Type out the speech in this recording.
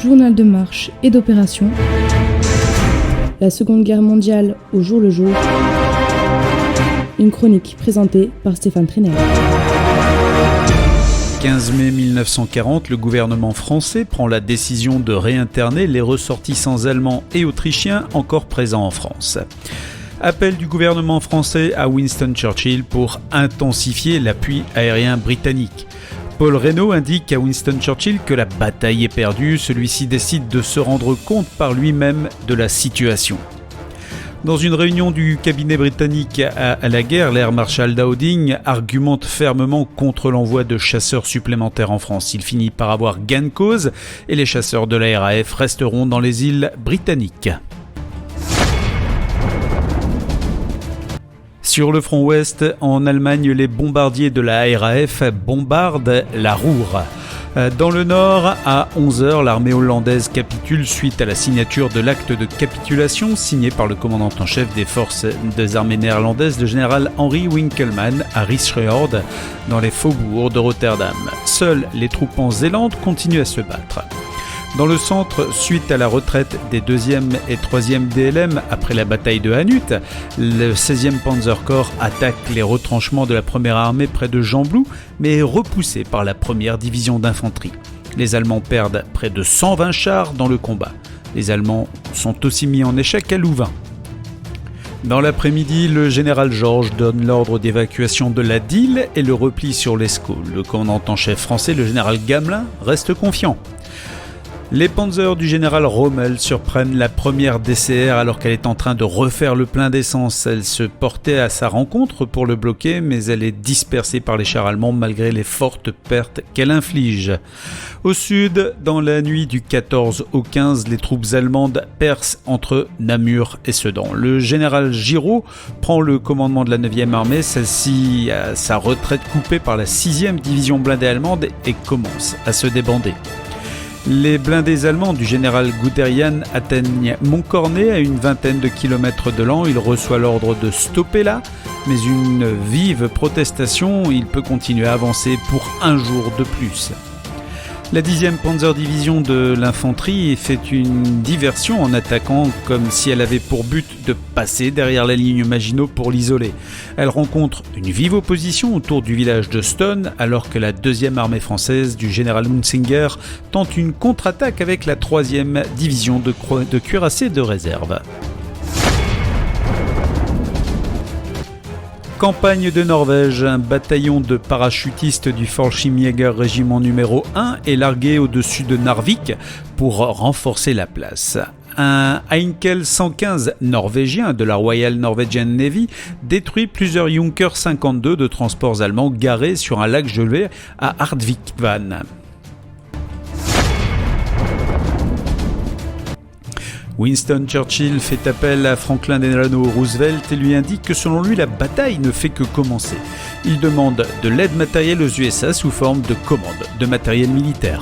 journal de marche et d'opération, la Seconde Guerre mondiale au jour le jour, une chronique présentée par Stéphane Trenel. 15 mai 1940, le gouvernement français prend la décision de réinterner les ressortissants allemands et autrichiens encore présents en France. Appel du gouvernement français à Winston Churchill pour intensifier l'appui aérien britannique. Paul Reynaud indique à Winston Churchill que la bataille est perdue, celui-ci décide de se rendre compte par lui-même de la situation. Dans une réunion du cabinet britannique à la guerre, l'Air Marshal Dowding argumente fermement contre l'envoi de chasseurs supplémentaires en France. Il finit par avoir gain de cause et les chasseurs de la RAF resteront dans les îles britanniques. Sur le front ouest, en Allemagne, les bombardiers de la RAF bombardent la Ruhr. Dans le nord, à 11h, l'armée hollandaise capitule suite à la signature de l'acte de capitulation signé par le commandant en chef des forces des armées néerlandaises, le général Henry Winkelmann, à Rijswehoorde, dans les faubourgs de Rotterdam. Seules les troupes en Zélande continuent à se battre. Dans le centre, suite à la retraite des 2e et 3e DLM après la bataille de Hanut, le 16e Panzerkorps attaque les retranchements de la première armée près de Gembloux, mais est repoussé par la première division d'infanterie. Les Allemands perdent près de 120 chars dans le combat. Les Allemands sont aussi mis en échec à Louvain. Dans l'après-midi, le général Georges donne l'ordre d'évacuation de la Dyle et le repli sur l'Escaut. Le commandant en chef français, le général Gamelin, reste confiant. Les panzers du général Rommel surprennent la première DCR alors qu'elle est en train de refaire le plein d'essence. Elle se portait à sa rencontre pour le bloquer, mais elle est dispersée par les chars allemands malgré les fortes pertes qu'elle inflige. Au sud, dans la nuit du 14 au 15, les troupes allemandes percent entre Namur et Sedan. Le général Giraud prend le commandement de la 9e armée, celle-ci a sa retraite coupée par la 6e division blindée allemande et commence à se débander. Les blindés allemands du général Guderian atteignent Montcornet à une vingtaine de kilomètres de Laon. Il reçoit l'ordre de stopper là, mais une vive protestation, il peut continuer à avancer pour un jour de plus. La 10e Panzer Division de l'infanterie fait une diversion en attaquant comme si elle avait pour but de passer derrière la ligne Maginot pour l'isoler. Elle rencontre une vive opposition autour du village de Stone alors que la 2e armée française du général Munzinger tente une contre-attaque avec la 3e division de cuirassés de réserve. Campagne de Norvège, un bataillon de parachutistes du Fallschirmjäger régiment numéro 1 est largué au-dessus de Narvik pour renforcer la place. Un Heinkel 115 norvégien de la Royal Norwegian Navy détruit plusieurs Junkers 52 de transports allemands garés sur un lac gelé à Hardvikvann. Winston Churchill fait appel à Franklin Delano Roosevelt et lui indique que selon lui, la bataille ne fait que commencer. Il demande de l'aide matérielle aux USA sous forme de commandes de matériel militaire.